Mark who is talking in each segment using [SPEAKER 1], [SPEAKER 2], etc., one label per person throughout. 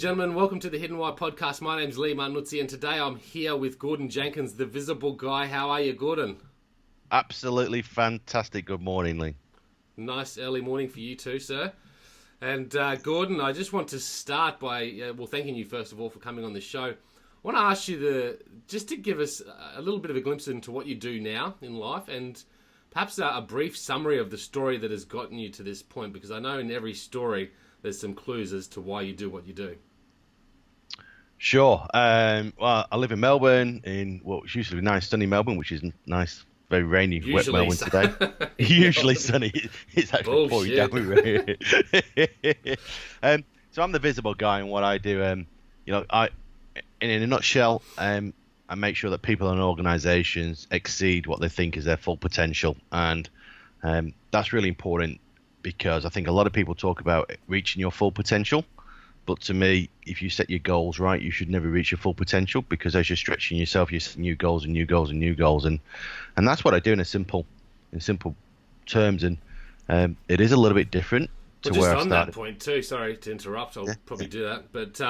[SPEAKER 1] gentlemen, welcome to the Hidden Why podcast. My name's Lee Marnuzzi, and today I'm here with Gordon Jenkins, the Visible Guy. How are you, Gordon?
[SPEAKER 2] Absolutely fantastic. Good morning, Lee.
[SPEAKER 1] Nice early morning for you too, sir. And Gordon, I just want to start by thanking you first of all for coming on the show. I want to ask you to give us a little bit of a glimpse into what you do now in life, and perhaps a brief summary of the story that has gotten you to this point, because I know in every story there's some clues as to why you do what you do.
[SPEAKER 2] Sure. Well, I live in Melbourne, in what's usually nice, sunny Melbourne, which is nice, very rainy, wet Melbourne today. Usually sunny. It's actually pouring down here. So I'm the visible guy, and what I do, in a nutshell, I make sure that people and organisations exceed what they think is their full potential, and that's really important because I think a lot of people talk about reaching your full potential. But to me, if you set your goals right, you should never reach your full potential, because as you're stretching yourself, you set new goals and new goals and new goals, and that's what I do in simple terms. And it is a little bit different to where I started. Just on
[SPEAKER 1] that point too, sorry to interrupt, I'll probably do that, but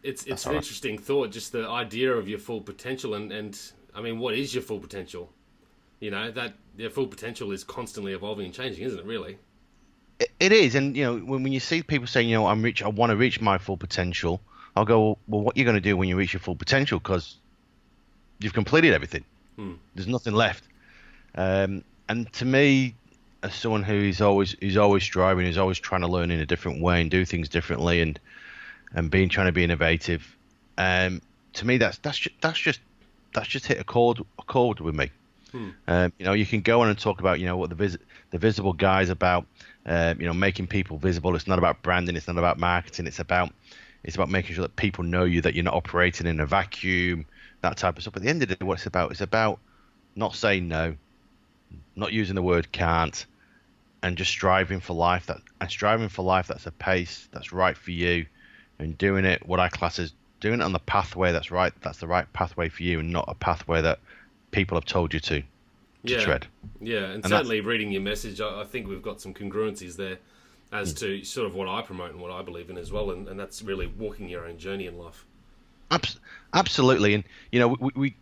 [SPEAKER 1] it's an interesting thought, just the idea of your full potential, and I mean, what is your full potential? You know, that your full potential is constantly evolving and changing, isn't it? Really.
[SPEAKER 2] It is, and when you see people saying, I want to reach my full potential, I'll go, well, what are you going to do when you reach your full potential? Because you've completed everything. There's nothing left. And to me, as someone who is always striving, who's always trying to learn in a different way and do things differently, and trying to be innovative, to me that's just hit a chord with me. You can go on and talk about what the visible guy is about. Making people visible. It's not about branding. It's not about marketing. It's about making sure that people know you, that you're not operating in a vacuum, that type of stuff. At the end of the day, what it's about not saying no, not using the word can't, and just striving for life. That's a pace that's right for you, and doing it what I class as doing it on the pathway that's right. That's the right pathway for you, and not a pathway that people have told you to tread.
[SPEAKER 1] Yeah, and certainly reading your message, I think we've got some congruencies there as to sort of what I promote and what I believe in as well, and that's really walking your own journey in life.
[SPEAKER 2] Absolutely, and we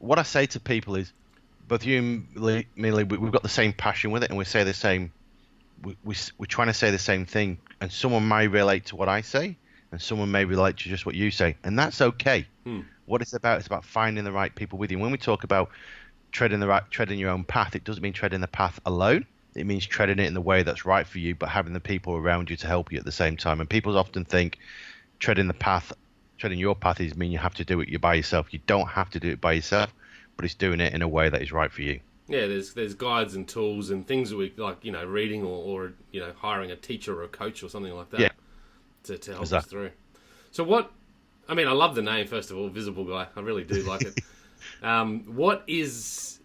[SPEAKER 2] what I say to people is, both you and me, we've got the same passion with it, and we say the same. We're trying to say the same thing, and someone may relate to what I say, and someone may relate to just what you say, and that's okay. What it's about finding the right people with you. When we talk about treading your own path, it doesn't mean treading the path alone. It means treading it in the way that's right for you, but having the people around you to help you at the same time. And people often think treading your path is mean you have to do it by yourself. You don't have to do it by yourself, but it's doing it in a way that is right for you.
[SPEAKER 1] Yeah, there's guides and tools and things that we like, reading or hiring a teacher or a coach or something like that to help us through. So I love the name, first of all, Visible Guy. I really do like it. What is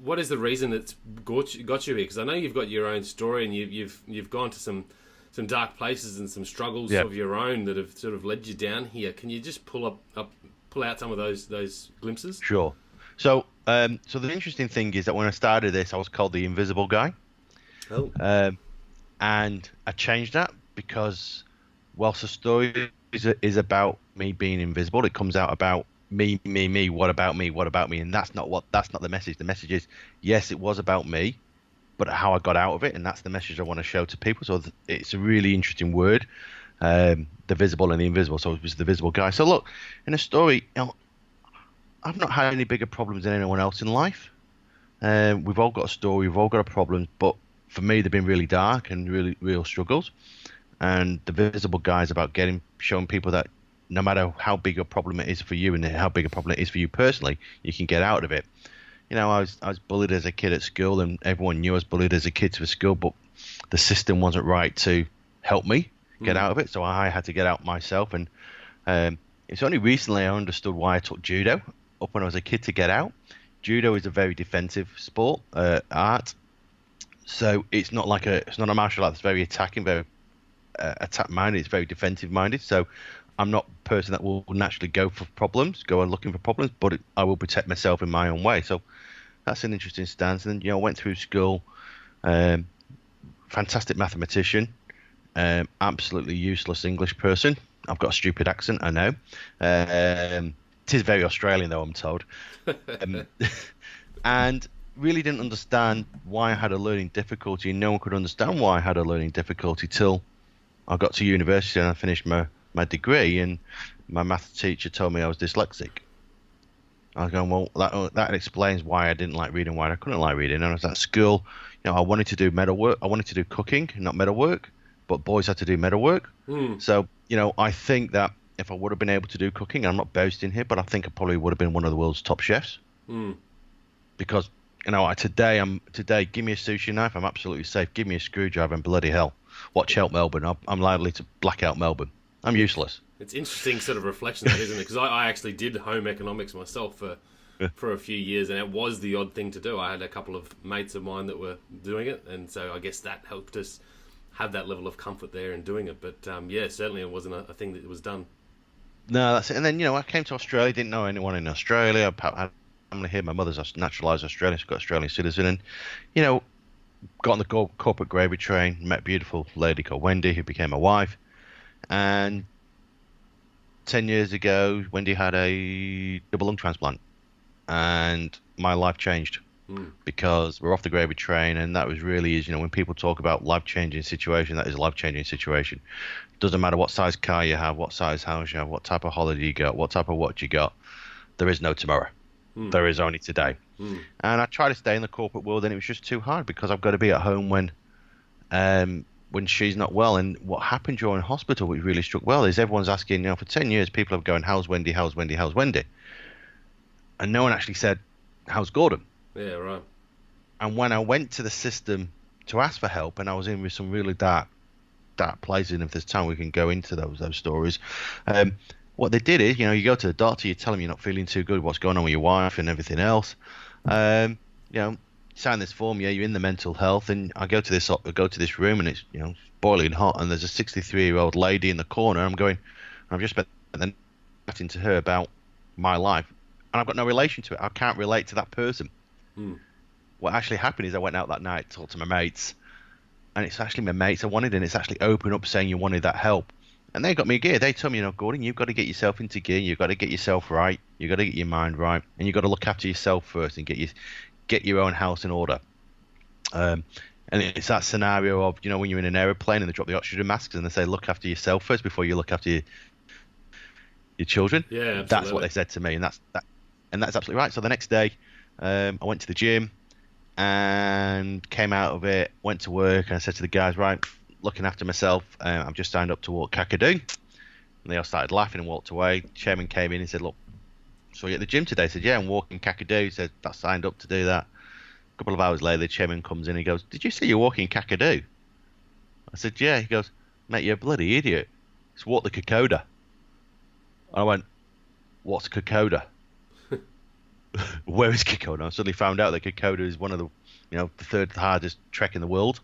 [SPEAKER 1] the reason that's got you here? Because I know you've got your own story, and you've gone to some dark places and some struggles of your own that have sort of led you down here. Can you just pull out some of those glimpses?
[SPEAKER 2] Sure. So the interesting thing is that when I started this, I was called the Invisible Guy.
[SPEAKER 1] Oh.
[SPEAKER 2] And I changed that because whilst the story is about me being invisible, it comes out about me, what about me, and that's not the message. The message is, yes, it was about me, but how I got out of it, and that's the message I want to show to people. So it's a really interesting word, the visible and the invisible. So it was the visible guy. So look, in a story, I've not had any bigger problems than anyone else in life. We've all got a story, we've all got a problem, but for me, they've been really dark and really real struggles. And the visible guy is about showing people that no matter how big a problem it is for you and how big a problem it is for you personally, you can get out of it. I was bullied as a kid at school, and everyone knew I was bullied as a kid to school, but the system wasn't right to help me get out of it, so I had to get out myself. And it's only recently I understood why I took judo up when I was a kid to get out. Judo is a very defensive sport, art, so it's not a martial art that's very attacking, very attack minded. It's very defensive minded. So I'm not a person that will naturally go and looking for problems, but I will protect myself in my own way. So that's an interesting stance. And then I went through school, fantastic mathematician, absolutely useless English person. I've got a stupid accent, I know. It is very Australian, though, I'm told. Um, and really didn't understand why I had a learning difficulty, and no one could understand why I had a learning difficulty till I got to university and I finished my degree, and my maths teacher told me I was dyslexic. I was going, well, that explains why I didn't like reading, why I couldn't like reading. And I was at school, I wanted to do metalwork. I wanted to do cooking, not metalwork, but boys had to do metalwork. So, I think that if I would have been able to do cooking, I'm not boasting here, but I think I probably would have been one of the world's top chefs. Because, today, give me a sushi knife, I'm absolutely safe. Give me a screwdriver and bloody hell, watch out Melbourne. I'm likely to black out Melbourne. I'm useless.
[SPEAKER 1] It's interesting sort of reflection, that, isn't it? Because I actually did home economics myself for a few years, and it was the odd thing to do. I had a couple of mates of mine that were doing it, and so I guess that helped us have that level of comfort there in doing it. But yeah, certainly it wasn't a thing that was done.
[SPEAKER 2] No, that's it. And then, I came to Australia, didn't know anyone in Australia. I had family here. My mother's naturalised Australian, she's got Australian citizen. And, got on the corporate gravy train, met a beautiful lady called Wendy, who became my wife. And 10 years ago, Wendy had a double lung transplant, and my life changed because we're off the gravy train, and that was really when people talk about life-changing situation, that is a life-changing situation. Doesn't matter what size car you have, what size house you have, what type of holiday you got, what type of watch you got, there is no tomorrow. There is only today. And I try to stay in the corporate world, and it was just too hard because I've got to be at home when she's not well. And what happened during hospital, which really struck well, is everyone's asking, for 10 years, people have going, how's Wendy, how's Wendy, how's Wendy? And no one actually said, how's Gordon?
[SPEAKER 1] Yeah, right.
[SPEAKER 2] And when I went to the system to ask for help, and I was in with some really dark places, and if there's time we can go into those stories, what they did is, you go to the doctor, you tell them you're not feeling too good, what's going on with your wife and everything else. Sign this form, you're in the mental health, and I go to this room, and it's boiling hot, and there's a 63-year-old lady in the corner. I've just spent the night chatting to her about my life, and I've got no relation to it. I can't relate to that person. What actually happened is I went out that night, talked to my mates, and it's actually my mates I wanted, and it's actually open up saying you wanted that help. And they got me gear. They told me, Gordon, you've got to get yourself into gear. You've got to get yourself right. You've got to get your mind right, and you've got to look after yourself first and get your own house in order. And it's that scenario of, when you're in an aeroplane and they drop the oxygen masks and they say, look after yourself first before you look after your children.
[SPEAKER 1] Yeah, absolutely.
[SPEAKER 2] That's what they said to me, and that's absolutely right. So the next day, I went to the gym and came out of it, went to work, and I said to the guys, right, looking after myself, I've just signed up to walk Kakadu. And they all started laughing and walked away. Chairman came in and said, look, so you at the gym today? I said, yeah, I'm walking Kakadu. He said, I signed up to do that. A couple of hours later, the chairman comes in and he goes, did you say you're walking Kakadu? I said, yeah. He goes, mate, you're a bloody idiot. It's walk the Kokoda. I went, what's Kokoda? Where is Kokoda? I suddenly found out that Kokoda is one of the, the third hardest trek in the world.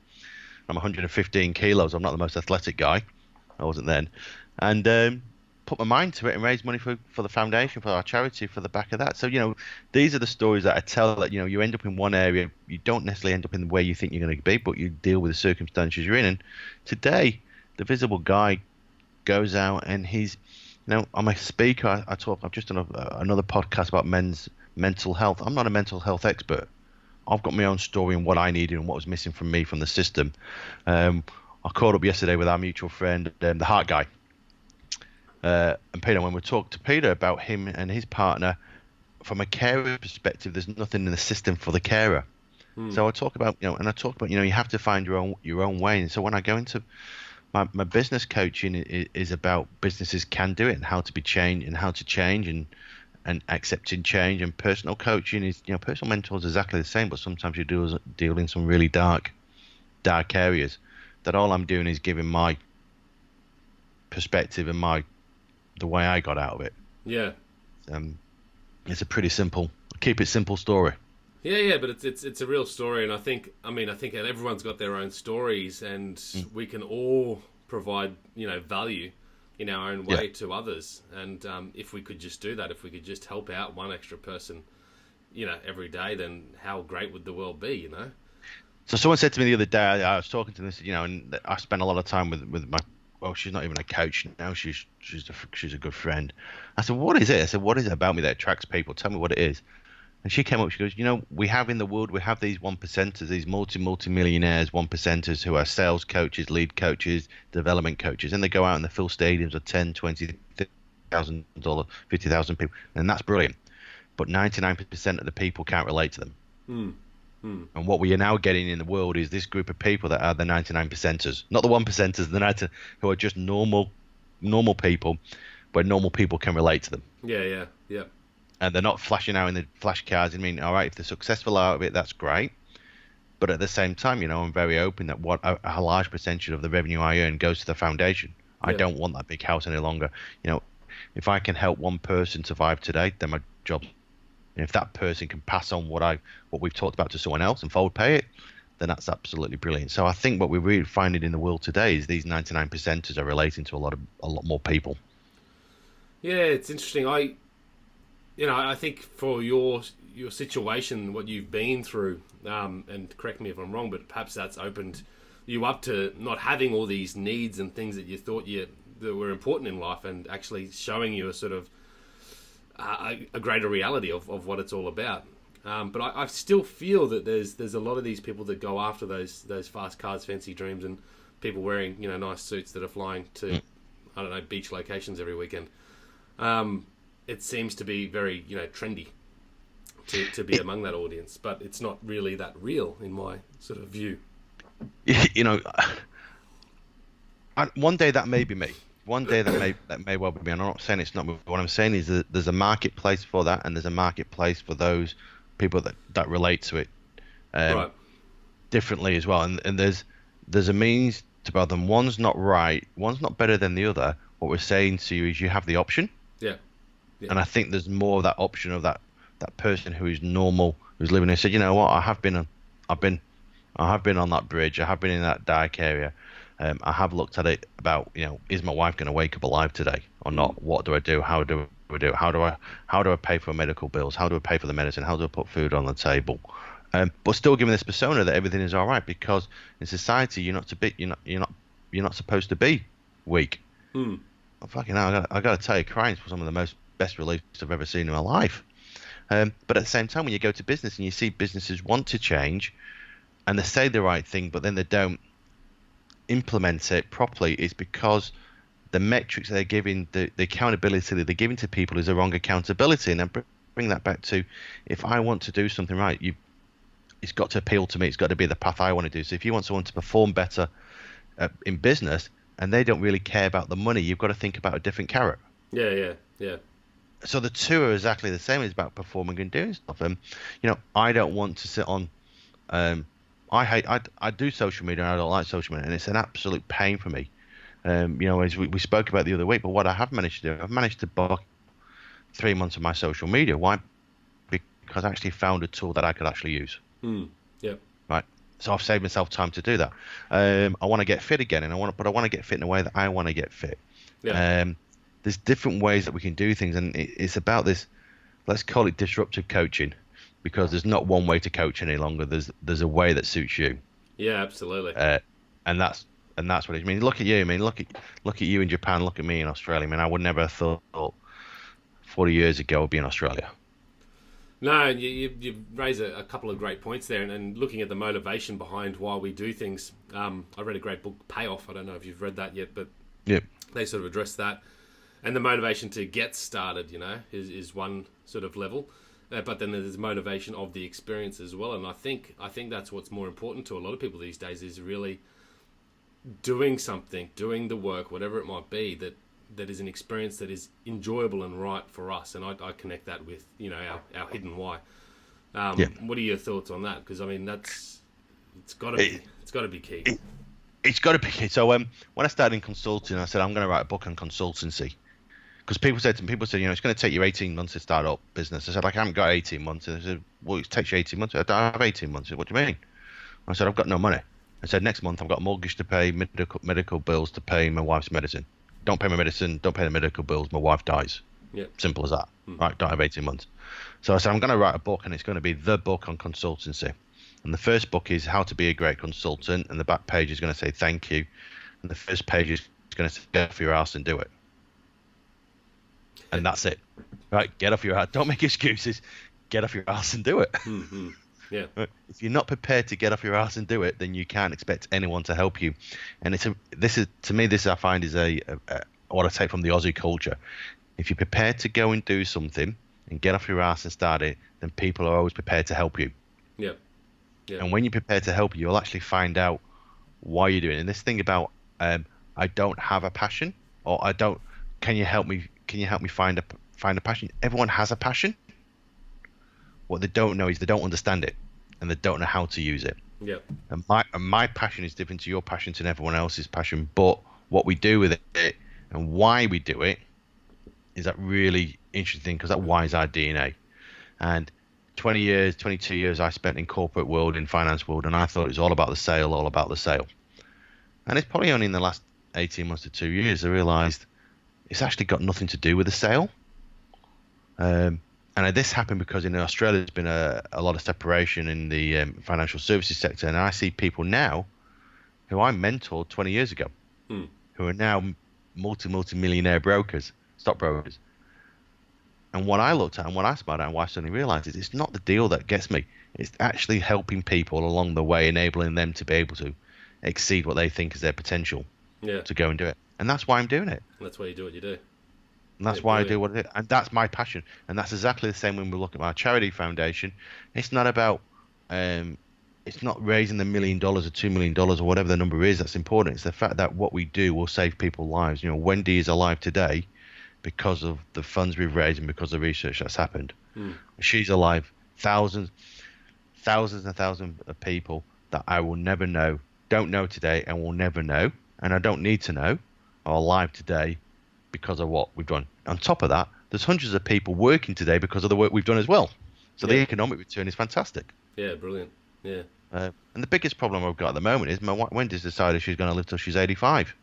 [SPEAKER 2] I'm 115 kilos. I'm not the most athletic guy. I wasn't then. And put my mind to it and raise money for the foundation, for our charity, for the back of that. So, these are the stories that I tell, that, you end up in one area. You don't necessarily end up in where you think you're going to be, but you deal with the circumstances you're in. And today, the visible guy goes out and he's, I'm a speaker. I've just done another podcast about men's mental health. I'm not a mental health expert. I've got my own story and what I needed and what was missing from me from the system. I called up yesterday with our mutual friend, the heart guy. And Peter, when we talked to Peter about him and his partner, from a carer perspective, there's nothing in the system for the carer. So I talk about, you have to find your own way. And so when I go into my business coaching is about businesses can do it and how to be changed and how to change and accepting change. And personal coaching is, personal mentor is exactly the same, but sometimes you deal in some really dark areas that all I'm doing is giving my perspective and the way I got out of it.
[SPEAKER 1] Yeah.
[SPEAKER 2] It's a pretty simple, keep it simple story.
[SPEAKER 1] Yeah, but it's a real story, and I think everyone's got their own stories, and we can all provide value in our own way to others. And if we could just do that, if we could just help out one extra person, every day, then how great would the world be? So
[SPEAKER 2] someone said to me the other day, I was talking to them, and I spend a lot of time with well, she's not even a coach now. She's a good friend. I said, what is it? I said, what is it about me that attracts people? Tell me what it is. And she came up, she goes, we have in the world, we have these one percenters, these multi-millionaires, one percenters who are sales coaches, lead coaches, development coaches, and they go out and they fill stadiums of 10, 20, $50,000, 50,000 people, and that's brilliant. But 99% of the people can't relate to them. And what we are now getting in the world is this group of people that are the 99 percenters, not the 1 percenters, the 90 who are just normal people, where normal people can relate to them.
[SPEAKER 1] Yeah.
[SPEAKER 2] And they're not flashing out in the flash cards. I mean, all right, if they're successful out of it, that's great. But at the same time, I'm very open that a large percentage of the revenue I earn goes to the foundation. I don't want that big house any longer. If I can help one person survive today, then my job's. And if that person can pass on what we've talked about to someone else and forward pay it, then that's absolutely brilliant. So I think what we're really finding in the world today is these 99 percenters are relating to a lot more people.
[SPEAKER 1] Yeah, it's interesting. I think for your situation, what you've been through, and correct me if I'm wrong, but perhaps that's opened you up to not having all these needs and things that you thought that were important in life, and actually showing you a sort of a greater reality of what it's all about. But I still feel that there's a lot of these people that go after those fast cars, fancy dreams, and people wearing nice suits that are flying to I don't know, beach locations every weekend. It seems to be very trendy to be among that audience, but it's not really that real in my sort of view.
[SPEAKER 2] One day that may be me. One day that may well be me. I'm not saying it's not. What I'm saying is that there's a marketplace for that, and there's a marketplace for those people that relate to it
[SPEAKER 1] Right.
[SPEAKER 2] differently as well. And there's a means to both of them. One's not right. One's not better than the other. What we're saying to you is you have the option.
[SPEAKER 1] Yeah.
[SPEAKER 2] And I think there's more of that option of that person who is normal, who's living there. Said, you know what, I have been on that bridge. I have been in that dark area. I have looked at it about, is my wife going to wake up alive today or not? What do I do? How do I do it? How do I pay for medical bills? How do I pay for the medicine? How do I put food on the table? But still giving this persona that everything is all right, because in society you're not supposed to be weak. Oh, fucking hell, I got to tell you, crying is some of the best relief I've ever seen in my life. But at the same time, when you go to business and you see businesses want to change, and they say the right thing, but then they don't implement it properly, it's because the metrics they're giving, the accountability that they're giving to people is the wrong accountability. And then bring that back to, if I want to do something right, it's got to appeal to me. It's got to be the path I want to do. So if you want someone to perform better in business, and they don't really care about the money, you've got to think about a different carrot.
[SPEAKER 1] Yeah.
[SPEAKER 2] So the two are exactly the same. It's about performing and doing stuff. And I don't want to sit on. I do social media, and I don't like social media, and it's an absolute pain for me. As we spoke about the other week. But what I have managed to do, I've managed to block 3 months of my social media. Why? Because I actually found a tool that I could actually use.
[SPEAKER 1] Yep.
[SPEAKER 2] Right. So I've saved myself time to do that. I want to get fit again, but I want to get fit in a way that I want to get fit.
[SPEAKER 1] Yeah.
[SPEAKER 2] There's different ways that we can do things, and it's about this. Let's call it disruptive coaching, because there's not one way to coach any longer. There's a way that suits you.
[SPEAKER 1] Yeah, absolutely.
[SPEAKER 2] And that's what it means. Look at you. I mean, look at you in Japan. Look at me in Australia. I mean, I would never have thought 40 years ago I'd be in Australia.
[SPEAKER 1] No, you raise a couple of great points there, and looking at the motivation behind why we do things. I read a great book, Payoff. I don't know if you've read that yet, but they sort of address that. And the motivation to get started, is one sort of level. But then there's motivation of the experience as well. And I think that's what's more important to a lot of people these days, is really doing something, doing the work, whatever it might be, that is an experience that is enjoyable and right for us. And I connect that with, our hidden why. What are your thoughts on that? Because, I mean, it's got to be key.
[SPEAKER 2] It's got to be key. So when I started in consulting, I said, I'm going to write a book on consultancy. Because people said, it's going to take you 18 months to start up business. I said, I haven't got 18 months. And I said, well, it takes you 18 months. I don't have 18 months. I said, what do you mean? I said, I've got no money. I said, next month I've got a mortgage to pay, medical bills to pay, my wife's medicine. Don't pay my medicine, don't pay the medical bills, my wife dies.
[SPEAKER 1] Yeah.
[SPEAKER 2] Simple as that. Right, don't have 18 months. So I said, I'm going to write a book, and it's going to be the book on consultancy. And the first book is How to Be a Great Consultant, and the back page is going to say thank you. And the first page is going to say, get off your ass and do it. And that's it. Right? Get off your ass. Don't make excuses. Get off your ass and do it.
[SPEAKER 1] Mm-hmm. Yeah.
[SPEAKER 2] If you're not prepared to get off your ass and do it, then you can't expect anyone to help you. And this I find is a what I take from the Aussie culture. If you're prepared to go and do something and get off your ass and start it, then people are always prepared to help you.
[SPEAKER 1] Yeah. Yeah.
[SPEAKER 2] And when you're prepared to help, you'll actually find out why you're doing it. And this thing about I don't have a passion, or I don't. Can you help me? Can you help me find a passion? Everyone has a passion. What they don't know is they don't understand it, and they don't know how to use it.
[SPEAKER 1] Yeah.
[SPEAKER 2] And my passion is different to your passion to everyone else's passion. But what we do with it and why we do it is that really interesting, because that why is our DNA. And 20 years, 22 years I spent in corporate world, in finance world, and I thought it was all about the sale. And it's probably only in the last 18 months to 2 years I realized it's actually got nothing to do with the sale. And this happened because in Australia there's been a lot of separation in the financial services sector, and I see people now who I mentored 20 years ago who are now multi-millionaire brokers, stockbrokers. And what I looked at and what I smart at and what I suddenly realized is it's not the deal that gets me. It's actually helping people along the way, enabling them to be able to exceed what they think is their potential to go and do it. And that's why I'm doing it.
[SPEAKER 1] That's why you do what you do.
[SPEAKER 2] And that's why I do what I do. And that's my passion. And that's exactly the same when we look at my charity foundation. It's not about, it's not raising the $1 million or $2 million or whatever the number is that's important. It's the fact that what we do will save people's lives. You know, Wendy is alive today because of the funds we've raised and because of the research that's happened. She's alive. Thousands and thousands of people that I will never know, don't know today, and will never know, and I don't need to know, are alive today because of what we've done. On top of that, there's hundreds of people working today because of the work we've done as well. So the economic return is fantastic.
[SPEAKER 1] Yeah, brilliant. Yeah.
[SPEAKER 2] And the biggest problem I've got at the moment is Wendy's decided she's going to live till she's 85.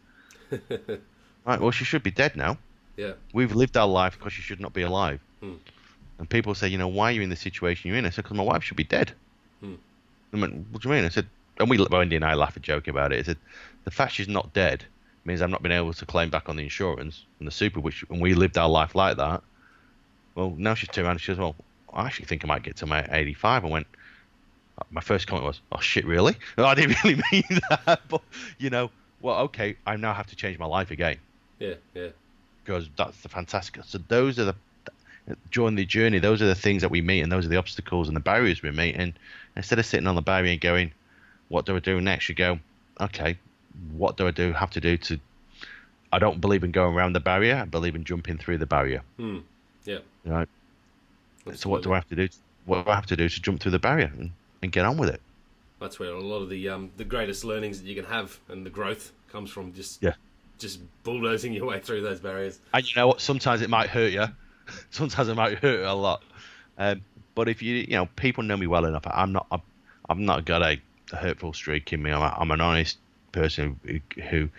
[SPEAKER 2] Right, well, she should be dead now.
[SPEAKER 1] Yeah.
[SPEAKER 2] We've lived our life because she should not be alive. And people say, you know, why are you in the situation you're in? I said, because my wife should be dead. I went, what do you mean? I said, and Wendy and I laugh and joke about it. I said, the fact she's not dead means I've not been able to claim back on the insurance and the super, and we lived our life like that. Well, now she's turned around and she says, well, I actually think I might get to my 85. I went, my first comment was, oh shit, really? No, I didn't really mean that. But, you know, well, okay, I now have to change my life again.
[SPEAKER 1] Yeah, yeah.
[SPEAKER 2] Because that's the fantastic. So those are during the journey, those are the things that we meet, and those are the obstacles and the barriers we meet. And instead of sitting on the barrier and going, what do I do next? You go, okay, what do I have to do to, I don't believe in going around the barrier. I believe in jumping through the barrier.
[SPEAKER 1] Yeah.
[SPEAKER 2] Right. So what do I have to do? What do I have to do to jump through the barrier and get on with it?
[SPEAKER 1] That's where a lot of the greatest learnings that you can have and the growth comes from, just bulldozing your way through those barriers.
[SPEAKER 2] And you know what? Sometimes it might hurt you. Sometimes it might hurt a lot. But if you know, people know me well enough. I've not got a hurtful streak in me. I'm an honest person who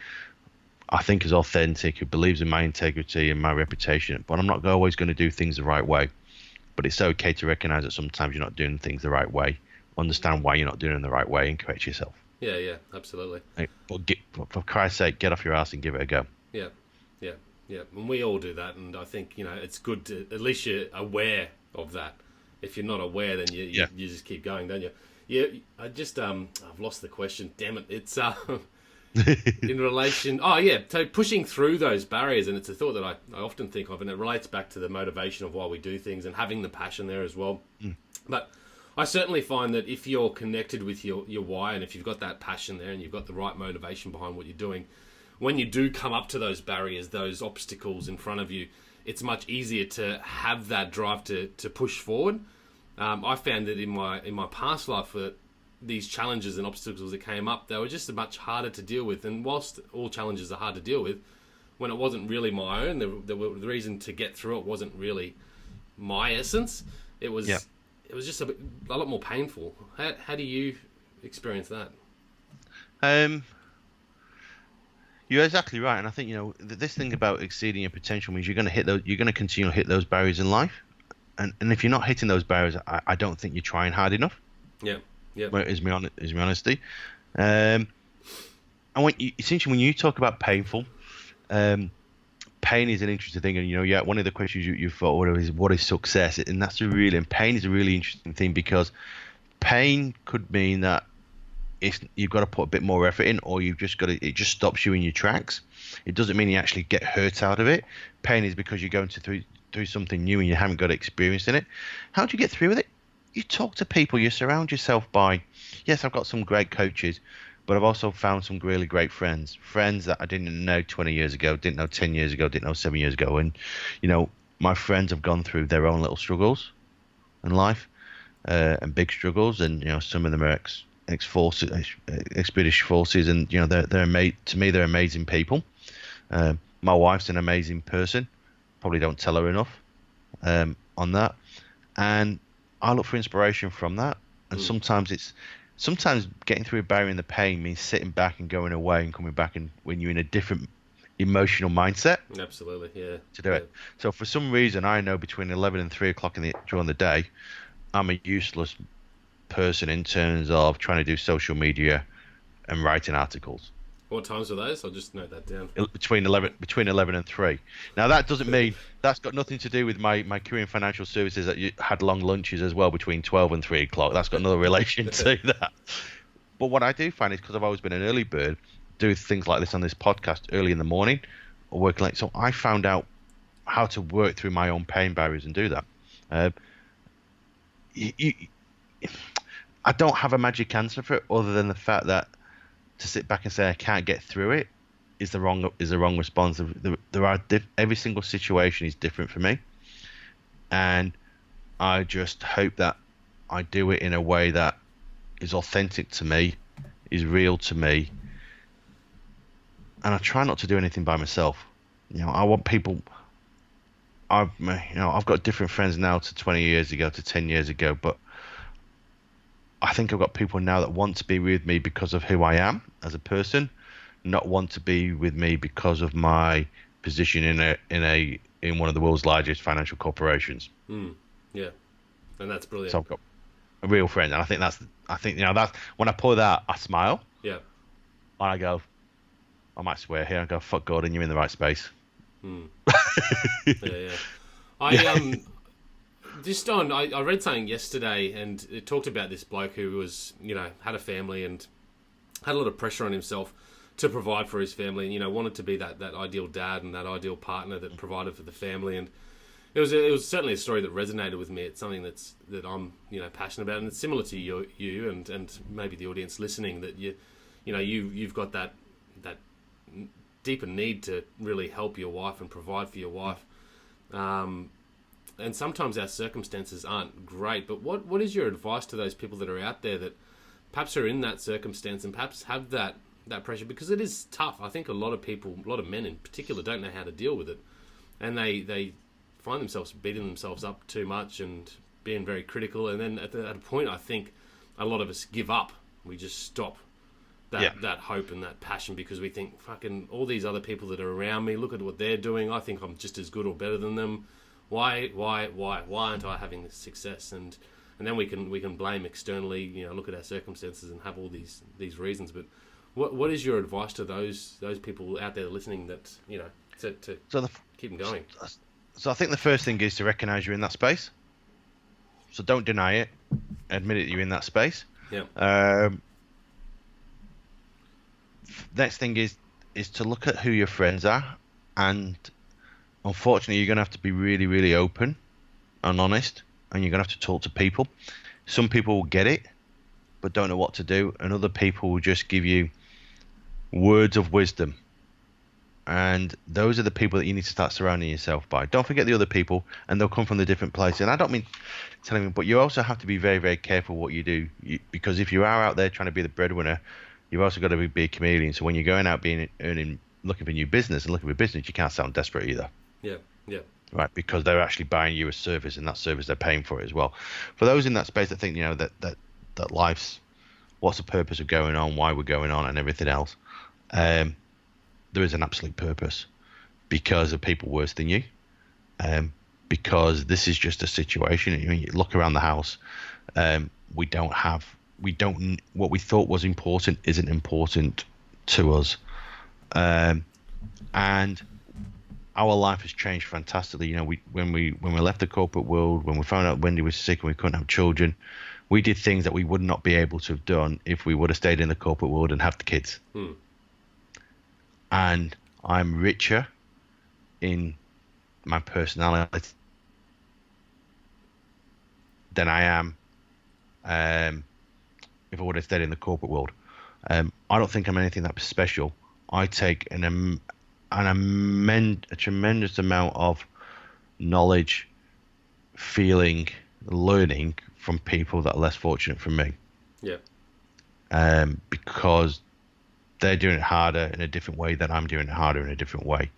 [SPEAKER 2] I think is authentic, who believes in my integrity and my reputation. But I'm not always going to do things the right way. But it's okay to recognize that sometimes you're not doing things the right way. Understand why you're not doing it the right way and correct yourself.
[SPEAKER 1] Yeah, yeah, absolutely.
[SPEAKER 2] But for Christ's sake, get off your ass and give it a go.
[SPEAKER 1] Yeah, yeah, yeah. And we all do that. And I think, you know, it's good to, at least you're aware of that. If you're not aware, then you just keep going, don't you? Yeah, I just, I've lost the question. Damn it. It's in relation... Oh, yeah, so pushing through those barriers, and it's a thought that I often think of, and it relates back to the motivation of why we do things and having the passion there as well. But I certainly find that if you're connected with your why, and if you've got that passion there and you've got the right motivation behind what you're doing, when you do come up to those barriers, those obstacles in front of you, it's much easier to have that drive to push forward. I found that in my past life that these challenges and obstacles that came up, they were just much harder to deal with. And whilst all challenges are hard to deal with, when it wasn't really my own, the reason to get through it wasn't really my essence. It was just a lot more painful. How do you experience that?
[SPEAKER 2] You're exactly right, and I think, you know, this thing about exceeding your potential means you're going to continue to hit those barriers in life, and if you're not hitting those barriers, I don't think you're trying hard enough. Yeah. Is my honesty. And essentially when you talk about painful, Pain is an interesting thing, and yeah, one of the questions you thought is what is success, and and pain is a really interesting thing, because pain could mean that you've got to put a bit more effort in, or it just stops you in your tracks. It doesn't mean you actually get hurt out of it. Pain is because you're going through something new and you haven't got experience in it. How do you get through with it? You talk to people, you surround yourself by, yes, I've got some great coaches, but I've also found some really great friends that I didn't know 20 years ago, didn't know 10 years ago, didn't know 7 years ago. And, my friends have gone through their own little struggles in life, and big struggles. And, some of them are ex-forces, ex-British forces. And, to me, they're amazing people. My wife's an amazing person. Probably don't tell her enough on that. And I look for inspiration from that. And sometimes getting through a barrier in the pain means sitting back and going away and coming back, and when you're in a different emotional mindset.
[SPEAKER 1] Absolutely, yeah.
[SPEAKER 2] To do it. So for some reason, I know between 11 and 3 o'clock during the day, I'm a useless person in terms of trying to do social media and writing articles.
[SPEAKER 1] What times are those? I'll just note that down.
[SPEAKER 2] Between 11 and 3. Now, that doesn't mean, that's got nothing to do with my career in financial services, that you had long lunches as well between 12 and 3 o'clock. That's got another relation to that. But what I do find is, because I've always been an early bird, do things like this on this podcast early in the morning or working late. So I found out how to work through my own pain barriers and do that. I don't have a magic answer for it, other than the fact that to sit back and say I can't get through it is the wrong response. Every single situation is different for me, and I just hope that I do it in a way that is authentic to me, is real to me, and I try not to do anything by myself. I want people. I've got different friends now to 20 years ago, to 10 years ago, but I think I've got people now that want to be with me because of who I am as a person, not want to be with me because of my position in one of the world's largest financial corporations.
[SPEAKER 1] Yeah, and that's brilliant.
[SPEAKER 2] So I've got a real friend, and I think that's when I pull that, I smile.
[SPEAKER 1] Yeah,
[SPEAKER 2] and I go, I might swear here. I go, fuck Gordon, you're in the right space.
[SPEAKER 1] Yeah. I read something yesterday, and it talked about this bloke who was, had a family and had a lot of pressure on himself to provide for his family, and, wanted to be that ideal dad and that ideal partner that provided for the family. And it was certainly a story that resonated with me. It's something that I'm, passionate about, and it's similar to you and maybe the audience listening, that you've got that deeper need to really help your wife and provide for your wife. And sometimes our circumstances aren't great, but what is your advice to those people that are out there that perhaps are in that circumstance and perhaps have that pressure? Because it is tough. I think a lot of men in particular, don't know how to deal with it. And they find themselves beating themselves up too much and being very critical. And then at a point, I think a lot of us give up. We just stop that hope and that passion, because we think, fucking all these other people that are around me, look at what they're doing. I think I'm just as good or better than them. Why aren't I having this success? And then we can blame externally, look at our circumstances and have all these reasons. But what is your advice to those people out there listening that, to keep them going?
[SPEAKER 2] So I think the first thing is to recognize you're in that space. So don't deny it. Admit it, you're in that space.
[SPEAKER 1] Yeah.
[SPEAKER 2] Next thing is to look at who your friends are, and unfortunately you're going to have to be really, really open and honest, and you're going to have to talk to people. Some people will get it but don't know what to do, and other people will just give you words of wisdom, and those are the people that you need to start surrounding yourself by. Don't forget the other people, and they'll come from the different places. And I don't mean telling them, but you also have to be very, very careful what you do, because if you are out there trying to be the breadwinner, you've also got to be a chameleon. So when you're going out looking for new business and looking for business, you can't sound desperate either.
[SPEAKER 1] Yeah.
[SPEAKER 2] Right, because they're actually buying you a service, and that service they're paying for it as well. For those in that space, I think that life's, what's the purpose of going on, why we're going on, and everything else. There is an absolute purpose, because of people worse than you. Because this is just a situation. You look around the house. What we thought was important isn't important to us. And our life has changed fantastically. You know, when we left the corporate world, when we found out Wendy was sick and we couldn't have children, we did things that we would not be able to have done if we would have stayed in the corporate world and have the kids. And I'm richer in my personality than I am if I would have stayed in the corporate world. I don't think I'm anything that special. I take a tremendous amount of knowledge, feeling, learning from people that are less fortunate from me.
[SPEAKER 1] Yeah.
[SPEAKER 2] Because they're doing it harder in a different way than I'm doing it harder in a different way.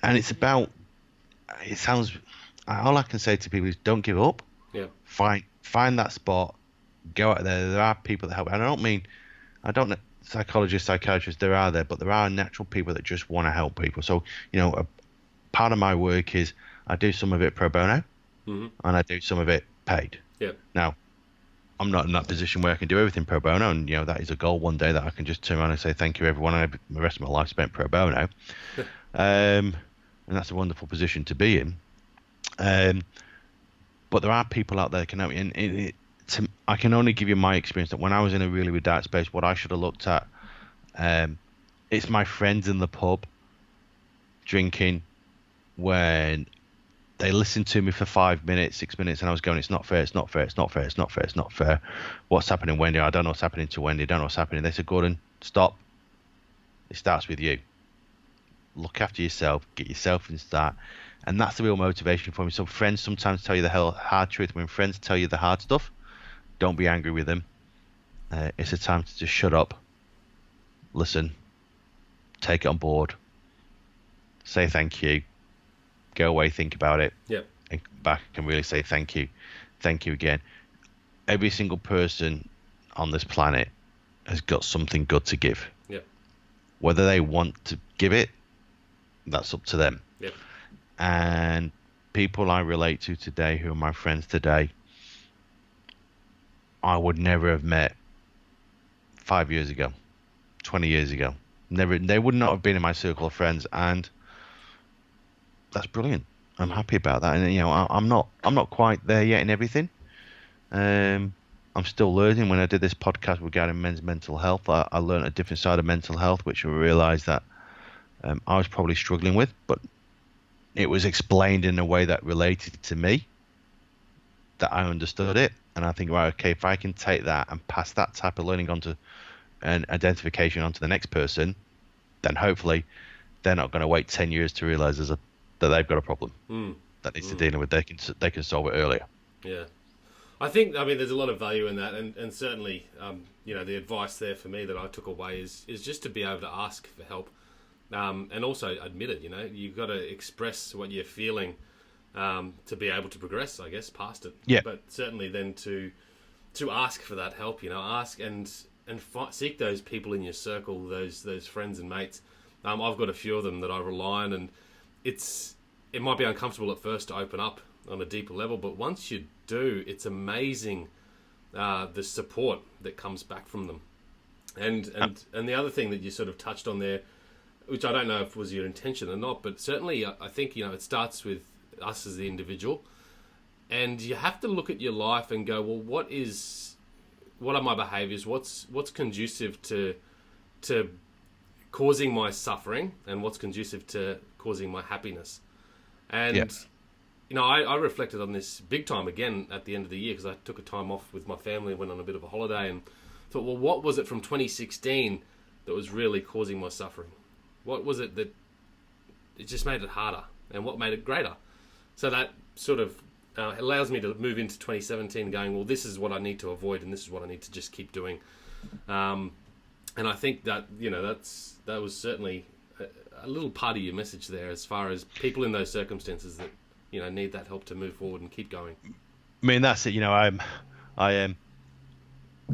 [SPEAKER 2] And it's about, all I can say to people is don't give up.
[SPEAKER 1] Yeah.
[SPEAKER 2] Find that spot, go out there. There are people that help. And I don't know, psychologists, psychiatrists, there are there, but there are natural people that just want to help people. So, you know, a part of my work is I do some of it pro bono, and I do some of it paid.
[SPEAKER 1] Yeah.
[SPEAKER 2] Now, I'm not in that position where I can do everything pro bono, and, you know, that is a goal one day that I can just turn around and say thank you everyone, and the rest of my life spent pro bono. And that's a wonderful position to be in. But there are people out there that can help me, and I can only give you my experience that when I was in a really, really dark space, what I should have looked at, it's my friends in the pub drinking when they listened to me for 5 minutes, 6 minutes, and I was going, it's not fair, it's not fair, it's not fair, it's not fair, it's not fair. What's happening, Wendy? I don't know what's happening to Wendy. I don't know what's happening. They said, Gordon, stop. It starts with you. Look after yourself, get yourself in start. And that's the real motivation for me. So friends sometimes tell you the hard truth. When friends tell you the hard stuff, don't be angry with them. It's a time to just shut up, listen, take it on board, say thank you, go away, think about it,
[SPEAKER 1] and
[SPEAKER 2] come back and really say thank you again. Every single person on this planet has got something good to give. Whether they want to give it, that's up to them. And people I relate to today, who are my friends today, I would never have met 5 years ago, 20 years ago. They would not have been in my circle of friends, and that's brilliant. I'm happy about that. And, you know, I'm not quite there yet in everything. I'm still learning. When I did this podcast regarding men's mental health, I learned a different side of mental health, which I realized that I was probably struggling with, but it was explained in a way that related to me, that I understood it. And I think, right, okay, if I can take that and pass that type of learning onto an identification onto the next person, then hopefully they're not going to wait 10 years to realize that they've got a problem that needs to deal with. They can solve it earlier.
[SPEAKER 1] Yeah. I think, there's a lot of value in that. And certainly, you know, the advice there for me that I took away is just to be able to ask for help. And also admit it, you know, you've got to express what you're feeling to be able to progress, I guess, past it.
[SPEAKER 2] Yeah.
[SPEAKER 1] But certainly then to ask for that help, you know, ask and seek those people in your circle, those friends and mates. I've got a few of them that I rely on, and it might be uncomfortable at first to open up on a deeper level, but once you do, it's amazing the support that comes back from them. And the other thing that you sort of touched on there, which I don't know if was your intention or not, but certainly I think, you know, it starts with us as the individual, and you have to look at your life and go, well, what are my behaviors? What's conducive to causing my suffering, and what's conducive to causing my happiness? And you know, I reflected on this big time again at the end of the year, because I took a time off with my family, went on a bit of a holiday, and thought, well, what was it from 2016 that was really causing my suffering? What was it that it just made it harder, and what made it greater? So that sort of allows me to move into 2017 going, well, this is what I need to avoid, and this is what I need to just keep doing. And I think that, you know, that was certainly a little part of your message there, as far as people in those circumstances that, you know, need that help to move forward and keep going.
[SPEAKER 2] I mean, that's it. You know, I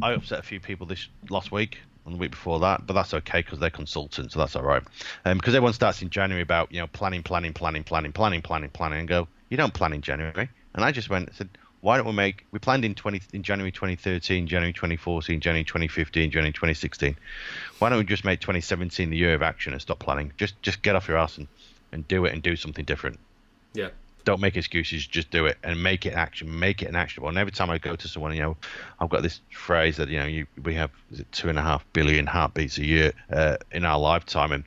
[SPEAKER 2] upset a few people this last week and the week before that, but that's okay because they're consultants, so that's all right. Because everyone starts in January about, you know, planning, and go, you don't plan in January. And I just went and said, why don't we planned in January 2013, January 2014, January 2015, January 2016. Why don't we just make 2017 the year of action and stop planning? Just get off your ass and do it and do something different.
[SPEAKER 1] Yeah.
[SPEAKER 2] Don't make excuses, just do it and make it action, make it an actionable. And every time I go to someone, I've got this phrase that, we have 2.5 billion heartbeats a year in our lifetime. And,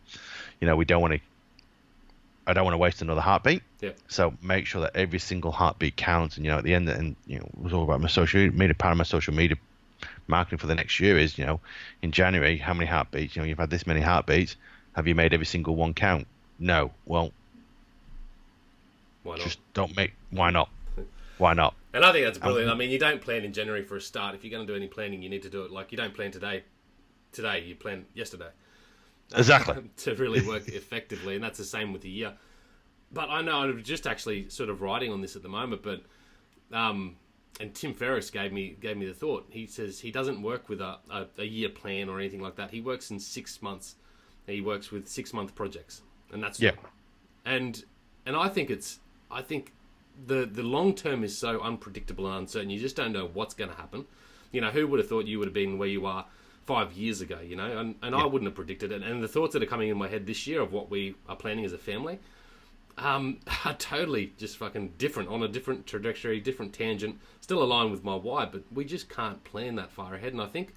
[SPEAKER 2] I don't want to waste another heartbeat.
[SPEAKER 1] Yeah.
[SPEAKER 2] So make sure that every single heartbeat counts. And, at the end, it was all about my social media, part of my social media marketing for the next year is, in January, how many heartbeats, you've had this many heartbeats. Have you made every single one count? No. Well,
[SPEAKER 1] why not?
[SPEAKER 2] Just don't make. Why not? Why not?
[SPEAKER 1] And I think that's brilliant. I mean, you don't plan in January for a start. If you're going to do any planning, you need to do it like you don't plan today. You plan yesterday.
[SPEAKER 2] Exactly.
[SPEAKER 1] To really work effectively, and that's the same with the year. But I know I'm just actually sort of writing on this at the moment. But and Tim Ferriss gave me the thought. He says he doesn't work with a year plan or anything like that. He works in 6 months. He works with 6-month projects, and that's And I think the long term is so unpredictable and uncertain. You just don't know what's going to happen. Who would have thought you would have been where you are 5 years ago? And I wouldn't have predicted it. And the thoughts that are coming in my head this year of what we are planning as a family are totally just fucking different, on a different trajectory, different tangent, still aligned with my why, but we just can't plan that far ahead. And I think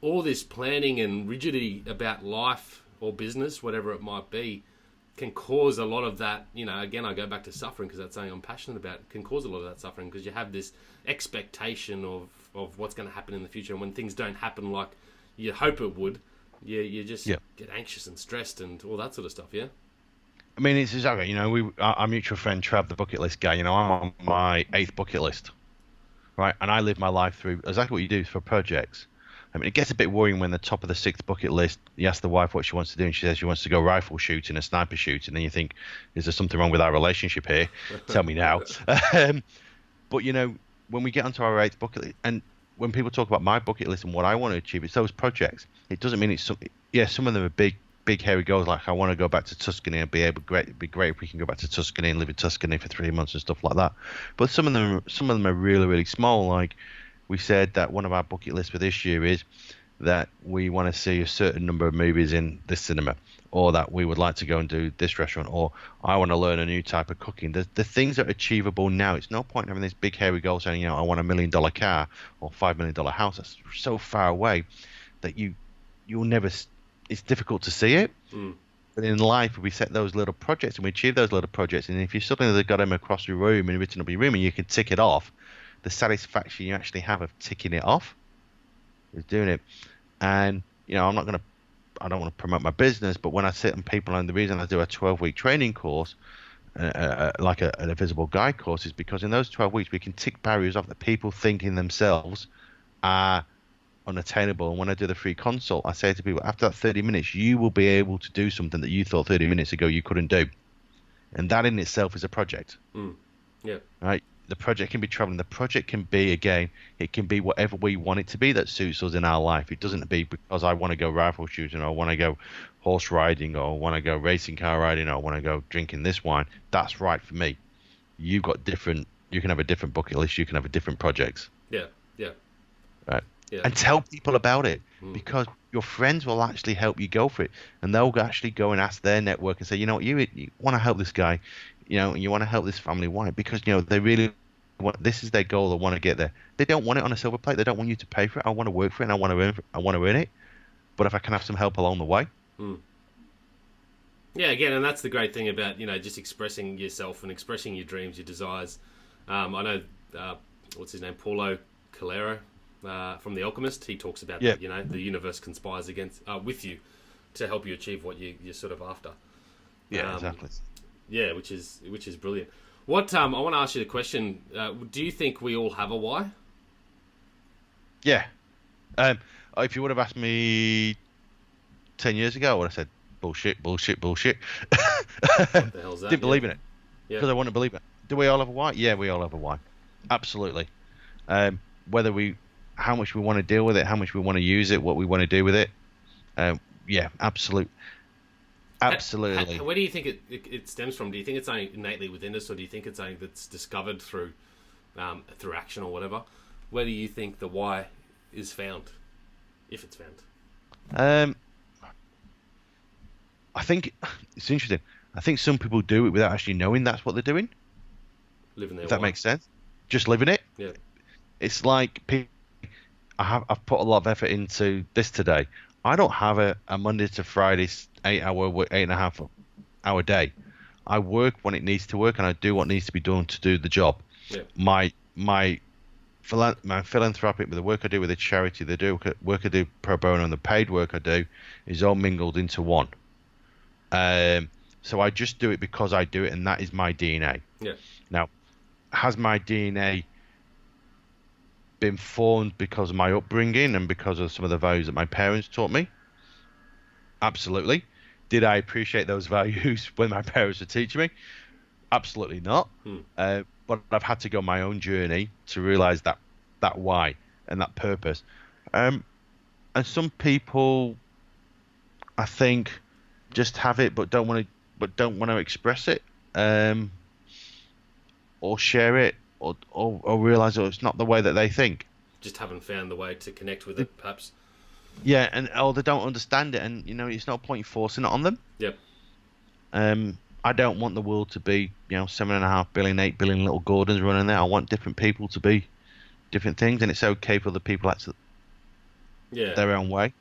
[SPEAKER 1] all this planning and rigidity about life or business, whatever it might be, can cause a lot of that, again, I go back to suffering because that's something I'm passionate about, can cause a lot of that suffering because you have this expectation of what's going to happen in the future. And when things don't happen like you hope it would, you just get anxious and stressed and all that sort of stuff, yeah?
[SPEAKER 2] I mean, it's exactly, our mutual friend Trav, the bucket list guy, I'm on my 8th bucket list, right? And I live my life through exactly what you do for projects. I mean, it gets a bit worrying when the top of the 6th bucket list, you ask the wife what she wants to do, and she says she wants to go rifle shooting and sniper shooting, and then you think, is there something wrong with our relationship here? Tell me now. But, when we get onto our 8th bucket list, and when people talk about my bucket list and what I want to achieve, it's those projects. It doesn't mean some of them are big hairy goals, like I want to go back to Tuscany and it'd be great if we can go back to Tuscany and live in Tuscany for 3 months and stuff like that. But some of them are really, really small, like we said that one of our bucket lists for this year is that we want to see a certain number of movies in this cinema, or that we would like to go and do this restaurant, or I want to learn a new type of cooking. The things that are achievable now. It's no point having this big hairy goal saying, I want $1 million car or $5 million house. That's so far away that you'll never. It's difficult to see it. But in life, we set those little projects and we achieve those little projects. And if you suddenly got them across your room and written up your room and you can tick it off, the satisfaction you actually have of ticking it off is doing it. And I don't want to promote my business, but when I sit on people, and the reason I do a 12-week training course, like an Invisible Guide course, is because in those 12 weeks we can tick barriers off that people think in themselves are unattainable. And when I do the free consult, I say to people, after that 30 minutes, you will be able to do something that you thought 30 minutes ago you couldn't do. And that in itself is a project.
[SPEAKER 1] Yeah.
[SPEAKER 2] Right? The project can be traveling. The project can be, again, it can be whatever we want it to be that suits us in our life. It doesn't be because I want to go rifle shooting, or I want to go horse riding, or I want to go racing car riding, or I want to go drinking this wine. That's right for me. You can have a different bucket list. You can have a different projects.
[SPEAKER 1] Yeah.
[SPEAKER 2] Right.
[SPEAKER 1] Yeah.
[SPEAKER 2] And tell people about it, because your friends will actually help you go for it, and they'll actually go and ask their network and say, you want to help this guy, you want to help this family. Why? Because they really want, this is their goal. They want to get there. They don't want it on a silver plate. They don't want you to pay for it. I want to work for it, and I want to earn it. But if I can have some help along the way.
[SPEAKER 1] Yeah, again, and that's the great thing about just expressing yourself and expressing your dreams, your desires. I know what's his name, Paulo Coelho. From The Alchemist, he talks about that, the universe conspires with you to help you achieve what you're sort of after.
[SPEAKER 2] Yeah, exactly.
[SPEAKER 1] Yeah, which is brilliant. What I want to ask you the question: do you think we all have a why?
[SPEAKER 2] Yeah. If you would have asked me 10 years ago, I would have said bullshit.
[SPEAKER 1] What the hell's that?
[SPEAKER 2] Didn't believe in it because I wouldn't believe it. Do we all have a why? Yeah, we all have a why. Absolutely. How much we want to deal with it, how much we want to use it, what we want to do with it. Yeah, absolutely.
[SPEAKER 1] Where do you think it stems from? Do you think it's something innately within us, or do you think it's something that's discovered through through action or whatever. Where do you think the why is found, if it's found?
[SPEAKER 2] I think it's interesting. I think some people do it without actually knowing that's what they're doing.
[SPEAKER 1] Living their
[SPEAKER 2] If that
[SPEAKER 1] why.
[SPEAKER 2] makes sense. Just living it.
[SPEAKER 1] Yeah.
[SPEAKER 2] It's like I've put a lot of effort into this today. I don't have a Monday to Friday 8.5 hour day. I work when it needs to work, and I do what needs to be done to do the job.
[SPEAKER 1] Yeah.
[SPEAKER 2] My philanthropic, with the work I do with the charity, the work I do pro bono, and the paid work I do is all mingled into one. So I just do it because I do it, and that is my DNA.
[SPEAKER 1] Yeah.
[SPEAKER 2] Now, has my DNA been formed because of my upbringing and because of some of the values that my parents taught me? Absolutely. Did I appreciate those values when my parents were teaching me? Absolutely not. But I've had to go my own journey to realize that why and that purpose. And some people, I think, just have it but don't want to express it, or share it, or realize it's not the way that they think.
[SPEAKER 1] Just haven't found the way to connect with it, perhaps.
[SPEAKER 2] Yeah, and they don't understand it, and it's no point forcing it on them.
[SPEAKER 1] Yep.
[SPEAKER 2] I don't want the world to be 7.5 billion, 8 billion little Gordons running there. I want different people to be different things, and it's okay for the people that's their own way.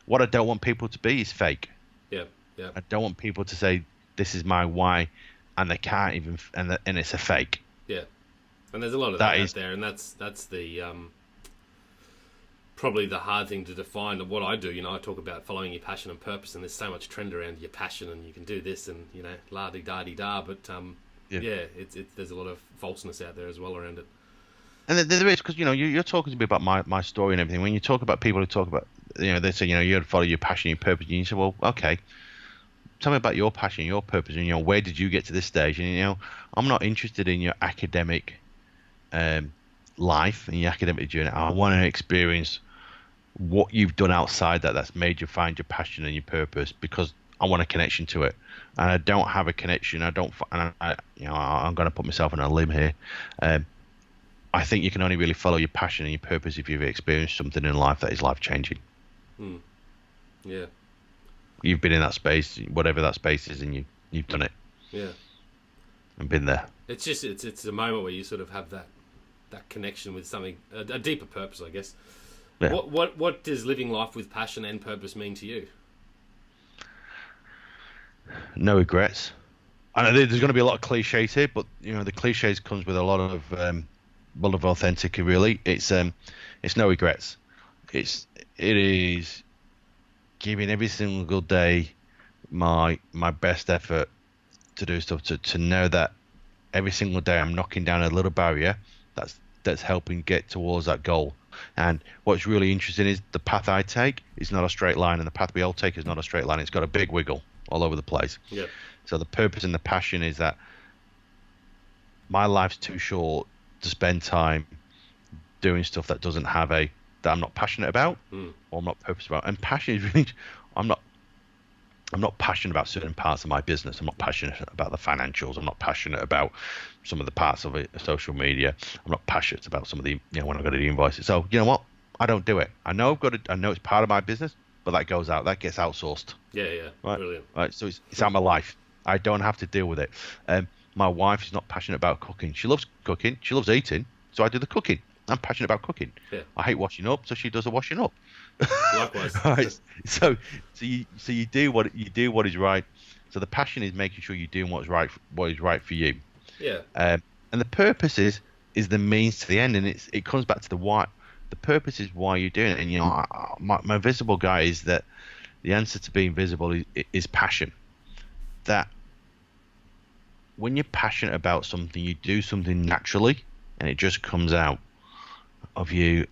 [SPEAKER 2] What I don't want people to be is fake.
[SPEAKER 1] Yeah. Yeah.
[SPEAKER 2] I don't want people to say this is my why, and they can't even, and it's a fake.
[SPEAKER 1] Yeah. And there's a lot of that out there, and that's the probably the hard thing to define. Of what I do, I talk about following your passion and purpose, and there's so much trend around your passion, and you can do this, and la di da di da. But it's there's a lot of falseness out there as well around it.
[SPEAKER 2] And there is, because you're talking to me about my story and everything. When you talk about people who talk about, they say you got to follow your passion, your purpose, and you say, well, okay, tell me about your passion, your purpose, and where did you get to this stage? And I'm not interested in your academic life and your academic journey. I want to experience what you've done outside that's made you find your passion and your purpose, because I want a connection to it, and I don't have a connection. I'm going to put myself on a limb here. I think you can only really follow your passion and your purpose if you've experienced something in life that is life changing.
[SPEAKER 1] Yeah.
[SPEAKER 2] You've been in that space, whatever that space is, and you've done it.
[SPEAKER 1] Yeah.
[SPEAKER 2] And been there.
[SPEAKER 1] It's just it's a moment where you sort of have that connection with something, a deeper purpose, I guess. Yeah. What does living life with passion and purpose mean to you?
[SPEAKER 2] No regrets. I know there's going to be a lot of cliches here, but the cliches comes with a lot of authentic. Really, it's no regrets. It is giving every single day my best effort to do stuff, to know that every single day I'm knocking down a little barrier that's helping get towards that goal. And what's really interesting is the path I take is not a straight line, and the path we all take is not a straight line. It's got a big wiggle all over the place.
[SPEAKER 1] Yeah.
[SPEAKER 2] So the purpose and the passion is that my life's too short to spend time doing stuff that I'm not passionate about, or I'm not purpose about. And passion is really, I'm not passionate about certain parts of my business. I'm not passionate about the financials. I'm not passionate about some of the parts of it, social media. I'm not passionate about some of the, when I go to the invoices. So you know what? I don't do it. I know it's part of my business, but that gets outsourced.
[SPEAKER 1] Yeah.
[SPEAKER 2] Right?
[SPEAKER 1] Brilliant.
[SPEAKER 2] Right. So it's out of my life. I don't have to deal with it. My wife is not passionate about cooking. She loves cooking. She loves eating. So I do the cooking. I'm passionate about cooking.
[SPEAKER 1] Yeah.
[SPEAKER 2] I hate washing up, so she does the washing up.
[SPEAKER 1] Likewise.
[SPEAKER 2] Right. So you do what is right. So the passion is making sure you're doing what is right for you.
[SPEAKER 1] Yeah.
[SPEAKER 2] And the purpose is the means to the end, and it comes back to the why. The purpose is why you're doing it. And my visible guy is that the answer to being visible is passion. That when you're passionate about something, you do something naturally, and it just comes out of you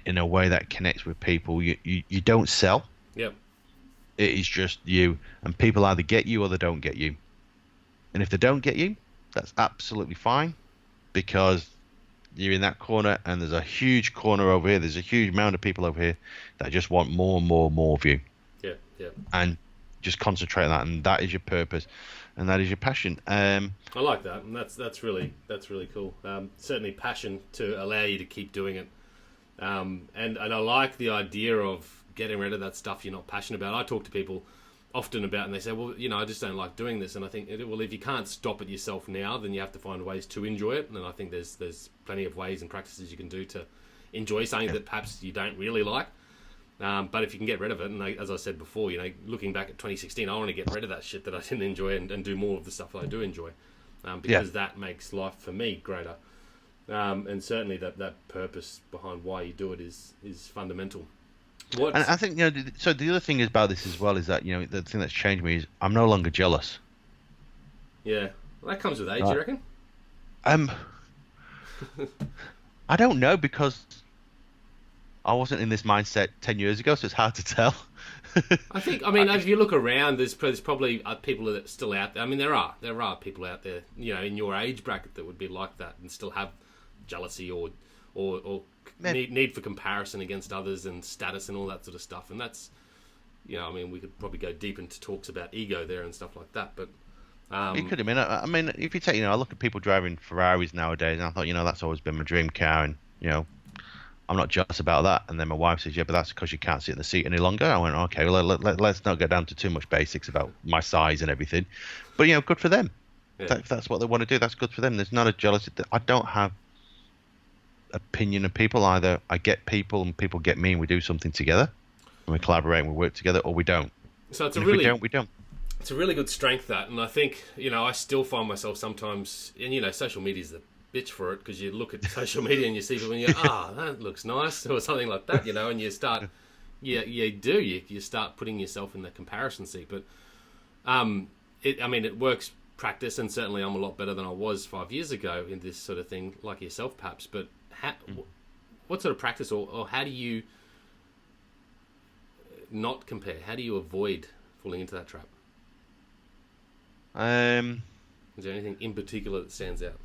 [SPEAKER 2] in a way that connects with people. You don't sell.
[SPEAKER 1] Yep.
[SPEAKER 2] It is just you, and people either get you or they don't get you. And if they don't get you, that's absolutely fine, because you're in that corner, and there's a huge corner over here. There's a huge amount of people over here that just want more and more and more of you.
[SPEAKER 1] Yeah.
[SPEAKER 2] And just concentrate on that, and that is your purpose, and that is your passion.
[SPEAKER 1] I like that, and that's really cool. Certainly passion to allow you to keep doing it, and I like the idea of getting rid of that stuff you're not passionate about. I talk to people often about, and they say, well, I just don't like doing this, and I think, well, if you can't stop it yourself now, then you have to find ways to enjoy it, and I think there's plenty of ways and practices you can do to enjoy something that perhaps you don't really like. But if you can get rid of it, and as I said before, looking back at 2016, I want to get rid of that shit that I didn't enjoy and do more of the stuff that I do enjoy, because that makes life for me greater. And certainly that purpose behind why you do it is fundamental.
[SPEAKER 2] And I think so the other thing is about this as well is that the thing that's changed me is I'm no longer jealous.
[SPEAKER 1] Yeah, well, that comes with age, you reckon?
[SPEAKER 2] I don't know, because I wasn't in this mindset 10 years ago, so it's hard to tell.
[SPEAKER 1] I mean, if you look around, there's probably people that are still out there. I mean, there are people out there, in your age bracket that would be like that and still have jealousy or need for comparison against others and status and all that sort of stuff. And that's, I mean, we could probably go deep into talks about ego there and stuff like that. But
[SPEAKER 2] it could have been. I mean, if you take, I look at people driving Ferraris nowadays, and I thought, that's always been my dream car, and I'm not jealous about that. And then my wife says, yeah, but that's because you can't sit in the seat any longer. I went, okay, well, let's not go down to too much basics about my size and everything. But, good for them. Yeah. If that's what they want to do, that's good for them. There's not a jealousy. I don't have opinion of people. Either I get people and people get me, and we do something together, and we collaborate and we work together, or we don't.
[SPEAKER 1] So it's
[SPEAKER 2] if we don't.
[SPEAKER 1] It's a really good strength, that. And I think, I still find myself sometimes, and, social media is the bitch for it, because you look at social media and you see people and you go, that looks nice, or something like that, and you start, you start putting yourself in the comparison seat. But it works practice, and certainly I'm a lot better than I was 5 years ago in this sort of thing, like yourself perhaps. But what sort of practice, or how do you not compare? How do you avoid falling into that trap? Is there anything in particular that stands out?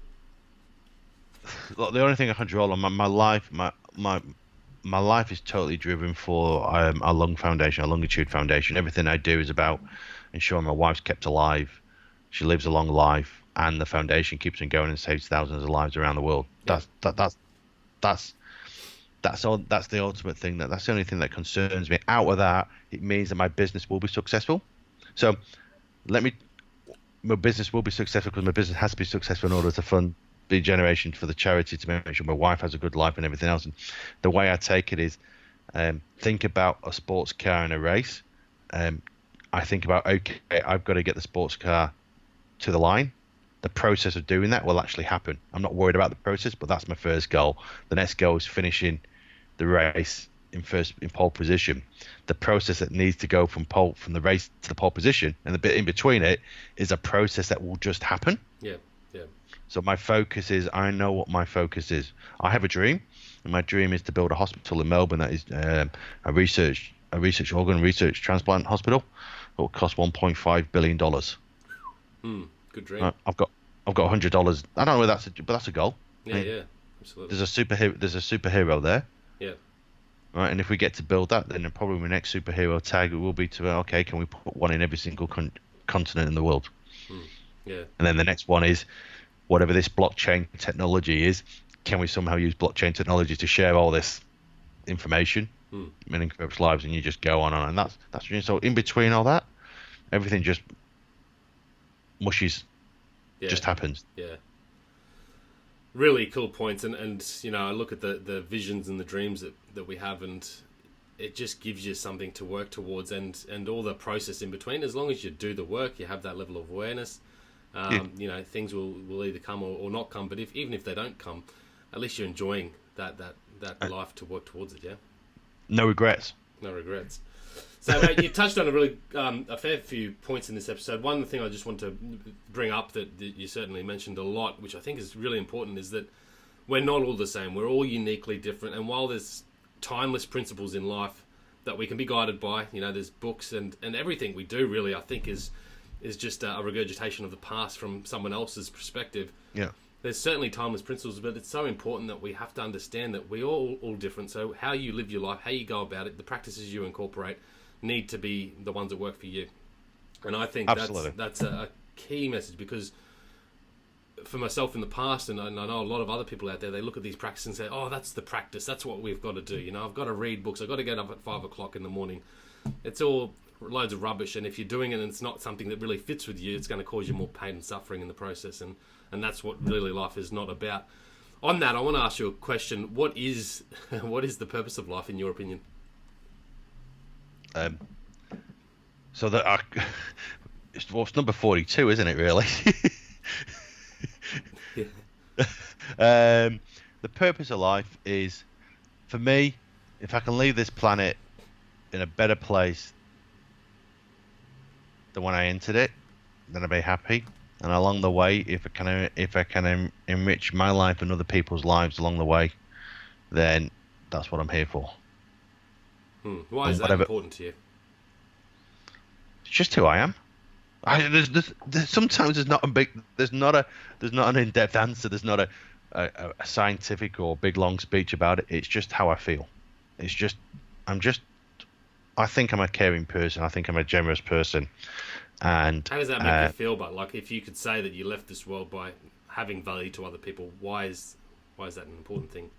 [SPEAKER 2] Look, the only thing I can draw on my life, my life is totally driven for a lung foundation, a longitude foundation. Everything I do is about ensuring my wife's kept alive, she lives a long life, and the foundation keeps on going and saves thousands of lives around the world. Yeah. That's the ultimate thing. That's the only thing that concerns me. Out of that, it means that my business will be successful. So my business will be successful because my business has to be successful in order to fund the generation for the charity, to make sure my wife has a good life and everything else. And the way I take it is, think about a sports car in a race. I think about, okay, I've got to get the sports car to the line. The process of doing that will actually happen. I'm not worried about the process, but that's my first goal. The next goal is finishing the race in pole position. The process that needs to go from the race to the pole position, and the bit in between it, is a process that will just happen.
[SPEAKER 1] Yeah.
[SPEAKER 2] So my focus is, I know what my focus is. I have a dream, and my dream is to build a hospital in Melbourne that is a research organ research transplant hospital. It will cost $1.5 billion.
[SPEAKER 1] Good dream.
[SPEAKER 2] I've got $100. I don't know whether but that's a goal.
[SPEAKER 1] Yeah, absolutely.
[SPEAKER 2] There's a superhero there.
[SPEAKER 1] Yeah.
[SPEAKER 2] Right, and if we get to build that, then probably my next superhero tag will be can we put one in every single continent in the world?
[SPEAKER 1] Yeah.
[SPEAKER 2] And then the next one is, whatever this blockchain technology is, can we somehow use blockchain technology to share all this information, meaning people's lives, and you just go on and that's so in between all that, everything just mushes, just happens.
[SPEAKER 1] Yeah. Really cool points, and I look at the visions and the dreams that we have, and it just gives you something to work towards, and all the process in between. As long as you do the work, you have that level of awareness. Things will either come or not come, but even if they don't come, at least you're enjoying that life to work towards it. Yeah.
[SPEAKER 2] No regrets.
[SPEAKER 1] So, mate, you touched on a fair few points in this episode. One thing I just want to bring up that you certainly mentioned a lot, which I think is really important, is that we're not all the same. We're all uniquely different. And while there's timeless principles in life that we can be guided by, there's books and everything we do really, I think, is just a regurgitation of the past from someone else's perspective.
[SPEAKER 2] Yeah.
[SPEAKER 1] There's certainly timeless principles, but it's so important that we have to understand that we're all different. So how you live your life, how you go about it, the practices you incorporate need to be the ones that work for you. And I think that's a key message, because for myself in the past, and I know a lot of other people out there, they look at these practices and say, oh, that's the practice, that's what we've got to do. I've got to read books, I've got to get up at 5 o'clock in the morning. It's all loads of rubbish, and if you're doing it and it's not something that really fits with you, it's going to cause you more pain and suffering in the process, and that's what really life is not about. On that, I want to ask you a question. What is the purpose of life in your opinion?
[SPEAKER 2] So that it's number 42, isn't it, really?
[SPEAKER 1] Yeah.
[SPEAKER 2] The purpose of life is, for me, if I can leave this planet in a better place than when I entered it, then I'll be happy. And along the way, if I can enrich my life and other people's lives along the way, then that's what I'm here for.
[SPEAKER 1] Why is that important to you?
[SPEAKER 2] It's just who I am. Sometimes there's not an in-depth answer. There's not a scientific or big long speech about it. It's just how I feel. I think I'm a caring person. I think I'm a generous person. And
[SPEAKER 1] how does that make you feel? But like, if you could say that you left this world by having value to other people, why is that an important thing?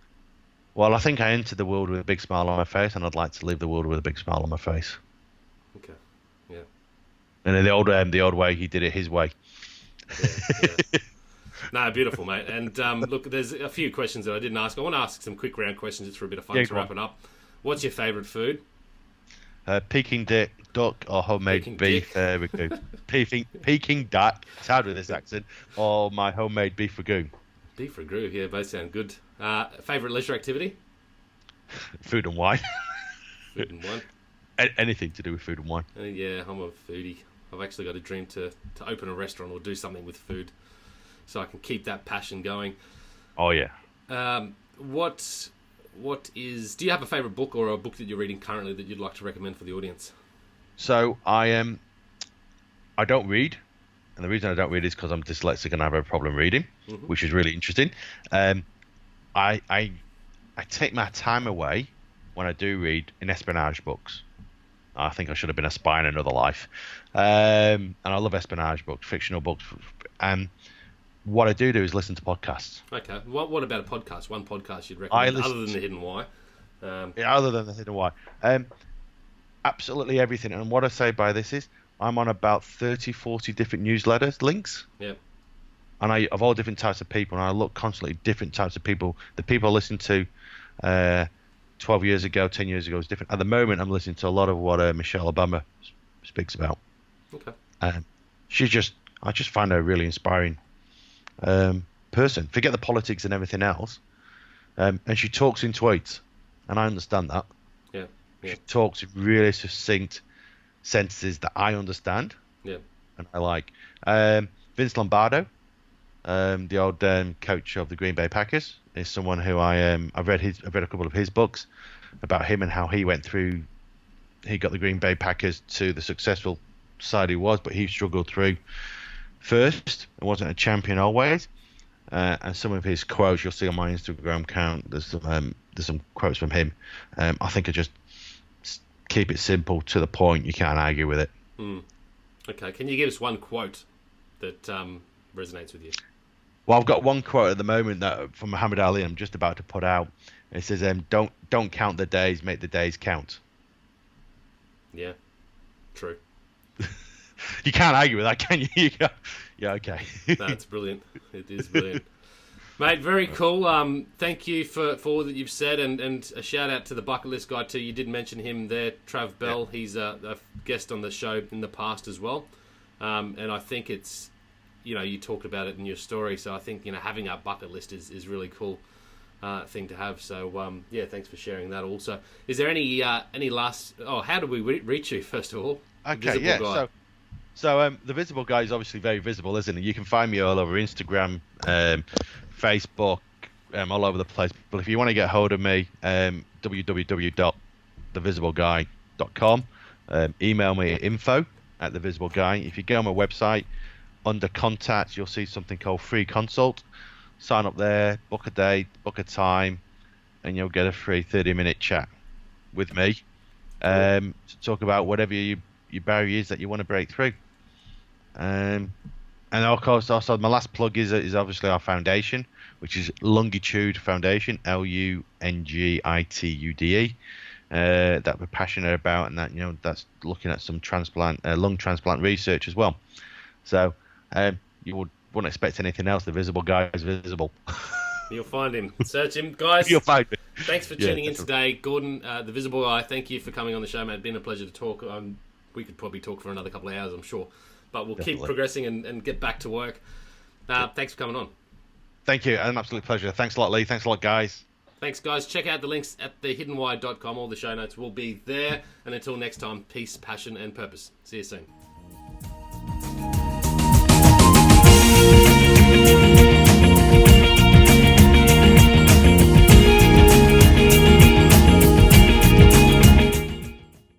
[SPEAKER 2] Well, I think I entered the world with a big smile on my face, and I'd like to leave the world with a big smile on my face.
[SPEAKER 1] Okay. Yeah.
[SPEAKER 2] And in the old way, he did it his way.
[SPEAKER 1] Yeah. No, beautiful, mate. And look, there's a few questions that I didn't ask. I want to ask some quick round questions just for a bit of fun to wrap it up. What's your favourite food?
[SPEAKER 2] Peking duck or homemade
[SPEAKER 1] Peking
[SPEAKER 2] beef ragout. Peking duck, it's hard with this accent, or my homemade beef ragout.
[SPEAKER 1] Beef ragout, yeah, both sound good. Favourite leisure activity?
[SPEAKER 2] Food and wine.
[SPEAKER 1] Food and wine.
[SPEAKER 2] Anything to do with food and wine.
[SPEAKER 1] Yeah, I'm a foodie. I've actually got a dream to open a restaurant or do something with food, so I can keep that passion going.
[SPEAKER 2] Oh yeah.
[SPEAKER 1] Do you have a favourite book or a book that you're reading currently that you'd like to recommend for the audience?
[SPEAKER 2] So I don't read, and the reason I don't read is because I'm dyslexic and I have a problem reading, which is really interesting. I take my time away when I do read in espionage books. I think I should have been a spy in another life, and I love espionage books, fictional books. And what I do is listen to podcasts.
[SPEAKER 1] Okay. What about a podcast? One podcast you'd recommend other than The Hidden Why?
[SPEAKER 2] Other than The Hidden Why. Absolutely everything. And what I say by this is I'm on about 30, 40 different newsletters, links.
[SPEAKER 1] Yep.
[SPEAKER 2] And of all different types of people. And I look constantly at different types of people. The people I listened to 12 years ago, 10 years ago is different. At the moment, I'm listening to a lot of what Michelle Obama speaks about.
[SPEAKER 1] Okay.
[SPEAKER 2] I just find her a really inspiring person. Forget the politics and everything else. And she talks in tweets, and I understand that.
[SPEAKER 1] Yeah.
[SPEAKER 2] She talks in really succinct sentences that I understand.
[SPEAKER 1] Yeah.
[SPEAKER 2] And I like. Vince Lombardo, the old coach of the Green Bay Packers, is someone who I've read a couple of his books about him and how he went through. He got the Green Bay Packers to the successful side he was, but he struggled through first and wasn't a champion always. And some of his quotes you'll see on my Instagram account. There's some quotes from him. I think I just keep it simple to the point. You can't argue with it.
[SPEAKER 1] Okay, can you give us one quote that resonates with you?
[SPEAKER 2] Well, I've got one quote at the moment that from Muhammad Ali I'm just about to put out. It says, "Don't count the days, make the days count."
[SPEAKER 1] Yeah, true.
[SPEAKER 2] You can't argue with that, can you? Yeah, okay.
[SPEAKER 1] No, it's brilliant. It is brilliant. Mate, very cool. Thank you for all that you've said, and a shout out to the bucket list guy too. You did mention him there, Trav Bell. Yeah. He's a guest on the show in the past as well. And I think it's, you talked about it in your story, so I think, having a bucket list is really cool thing to have. So, thanks for sharing that also. Is there any last... Oh, how do we reach you, first of all?
[SPEAKER 2] Okay, yeah, guy. So the Visible Guy is obviously very visible, isn't it? You can find me all over Instagram, Facebook, all over the place. But if you want to get hold of me, www.thevisibleguy.com. Email me at info@thevisibleguy. If you go on my website, under contact, you'll see something called free consult. Sign up there, book a date, book a time, and you'll get a free 30-minute chat with me to talk about whatever your barriers that you want to break through. And of course, also my last plug is obviously our foundation, which is Longitude Foundation, Lungitude, that we're passionate about, and that that's looking at some lung transplant research as well. So wouldn't expect anything else. The visible guy is visible.
[SPEAKER 1] You'll find him. Search him, guys.
[SPEAKER 2] You'll find me.
[SPEAKER 1] Thanks for tuning in today, Gordon, the Visible Guy. Thank you for coming on the show, mate. It's been a pleasure to talk. We could probably talk for another couple of hours, I'm sure. But we'll keep progressing and get back to work. Thanks for coming on.
[SPEAKER 2] Thank you. An absolute pleasure. Thanks a lot, Lee. Thanks a lot, guys.
[SPEAKER 1] Thanks, guys. Check out the links at thehiddenwhy.com. All the show notes will be there. And until next time, peace, passion, and purpose. See you soon.